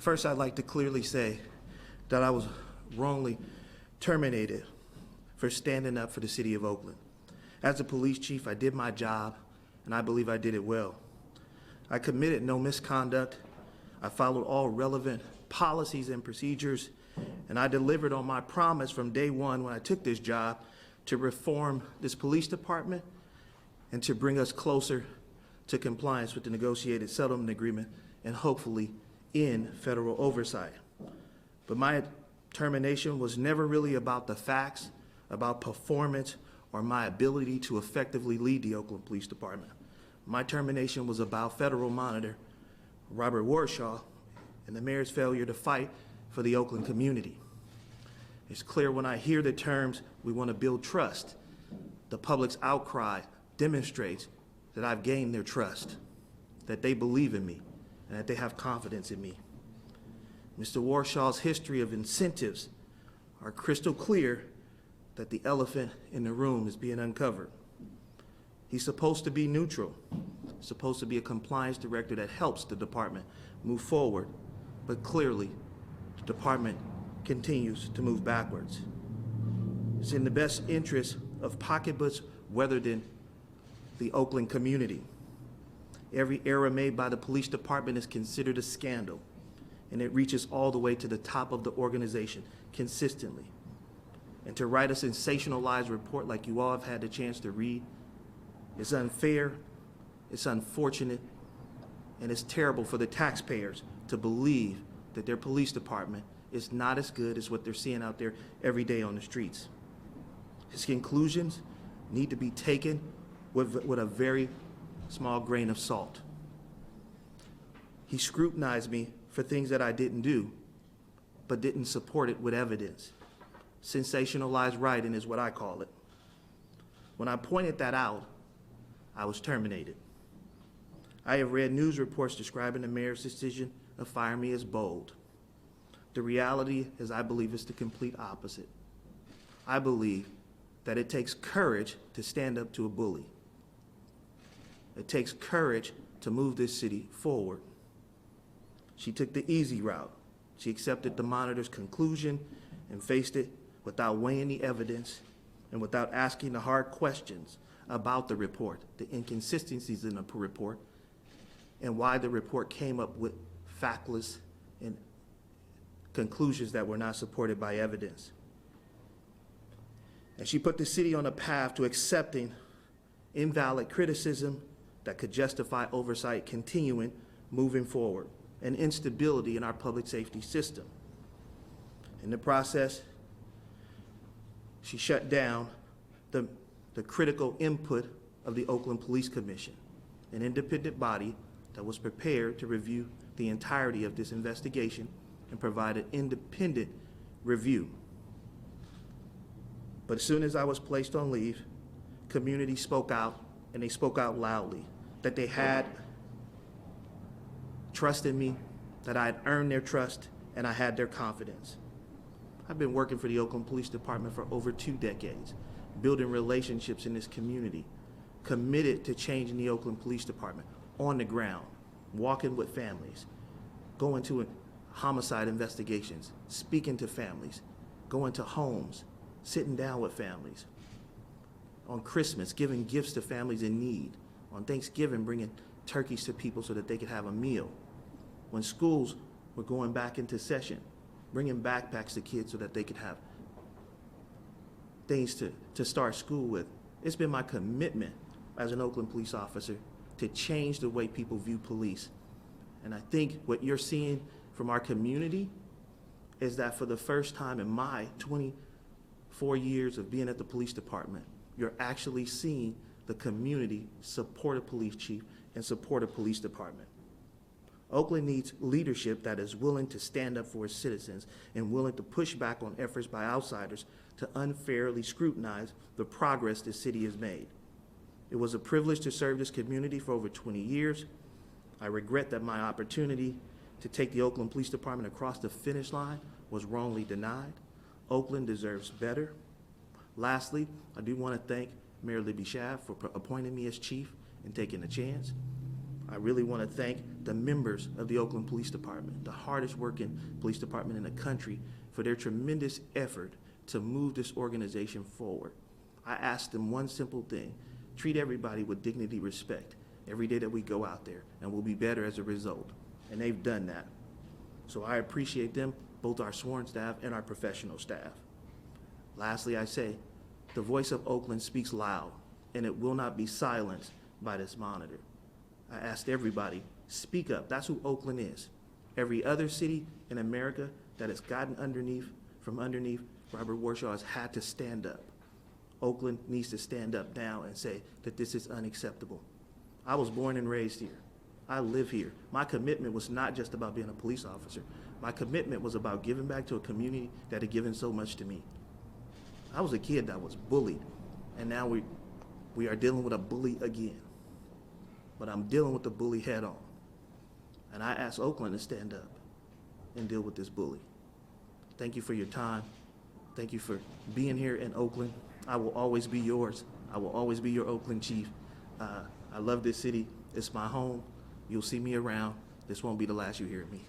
First, I'd like to clearly say that I was wrongly terminated for standing up for the city of Oakland. As a police chief, I did my job, and I believe I did it well. I committed no misconduct. I followed all relevant policies and procedures, and I delivered on my promise from day one when I took this job to reform this police department and to bring us closer to compliance with the negotiated settlement agreement and hopefully in federal oversight. But my termination was never really about the facts, about performance, or my ability to effectively lead the Oakland Police Department. My termination was about federal monitor Robert Warshaw and the mayor's failure to fight for the Oakland community. It's clear when I hear the terms, we want to build trust. The public's outcry demonstrates that I've gained their trust, that they believe in me, and that they have confidence in me. Mr. Warshaw's history of incentives are crystal clear that the elephant in the room is being uncovered. He's supposed to be neutral, supposed to be a compliance director that helps the department move forward, but clearly the department continues to move backwards. It's in the best interest of pocketbooks rather than the Oakland community. Every error made by the police department is considered a scandal, and it reaches all the way to the top of the organization consistently. And to write a sensationalized report like you all have had the chance to read is unfair, it's unfortunate, and it's terrible for the taxpayers to believe that their police department is not as good as what they're seeing out there every day on the streets. His conclusions need to be taken with a very small grain of salt. He scrutinized me for things that I didn't do, but didn't support it with evidence. Sensationalized writing is what I call it. When I pointed that out, I was terminated. I have read news reports describing the mayor's decision of firing me as bold. The reality is I believe it's the complete opposite. I believe that it takes courage to stand up to a bully. It takes courage to move this city forward. She took the easy route. She accepted the monitor's conclusion and faced it without weighing the evidence and without asking the hard questions about the report, the inconsistencies in the report, and why the report came up with factless and conclusions that were not supported by evidence. And she put the city on a path to accepting invalid criticism that could justify oversight continuing moving forward and instability in our public safety system. In the process, she shut down the critical input of the Oakland Police Commission, an independent body that was prepared to review the entirety of this investigation and provide an independent review. But as soon as I was placed on leave, community spoke out, and they spoke out loudly, that they had trust in me, that I had earned their trust, and I had their confidence. I've been working for the Oakland Police Department for over 2 decades, building relationships in this community, committed to changing the Oakland Police Department on the ground, walking with families, going to homicide investigations, speaking to families, going to homes, sitting down with families. On Christmas, giving gifts to families in need. On Thanksgiving, bringing turkeys to people so that they could have a meal. When schools were going back into session, bringing backpacks to kids so that they could have things to start school with. It's been my commitment as an Oakland police officer to change the way people view police. And I think what you're seeing from our community is that for the first time in my 24 years of being at the police department, you're actually seeing the community support a police chief and support a police department. Oakland needs leadership that is willing to stand up for its citizens and willing to push back on efforts by outsiders to unfairly scrutinize the progress the city has made. It was a privilege to serve this community for over 20 years. I regret that my opportunity to take the Oakland Police Department across the finish line was wrongly denied. Oakland deserves better. Lastly, I do want to thank Mayor Libby Schaaf for appointing me as chief and taking a chance. I really want to thank the members of the Oakland Police Department, the hardest working police department in the country, for their tremendous effort to move this organization forward. I asked them one simple thing: treat everybody with dignity, respect every day that we go out there, and we'll be better as a result. And they've done that. So I appreciate them, both our sworn staff and our professional staff. Lastly, I say, the voice of Oakland speaks loud, and it will not be silenced by this monitor. I asked everybody, speak up. That's who Oakland is. Every other city in America that has gotten from underneath Robert Warshaw has had to stand up. Oakland needs to stand up now and say that this is unacceptable. I was born and raised here. I live here. My commitment was not just about being a police officer. My commitment was about giving back to a community that had given so much to me. I was a kid that was bullied, and now we are dealing with a bully again. But I'm dealing with the bully head on. And I ask Oakland to stand up and deal with this bully. Thank you for your time. Thank you for being here in Oakland. I will always be yours. I will always be your Oakland chief. I love this city. It's my home. You'll see me around. This won't be the last you hear of me.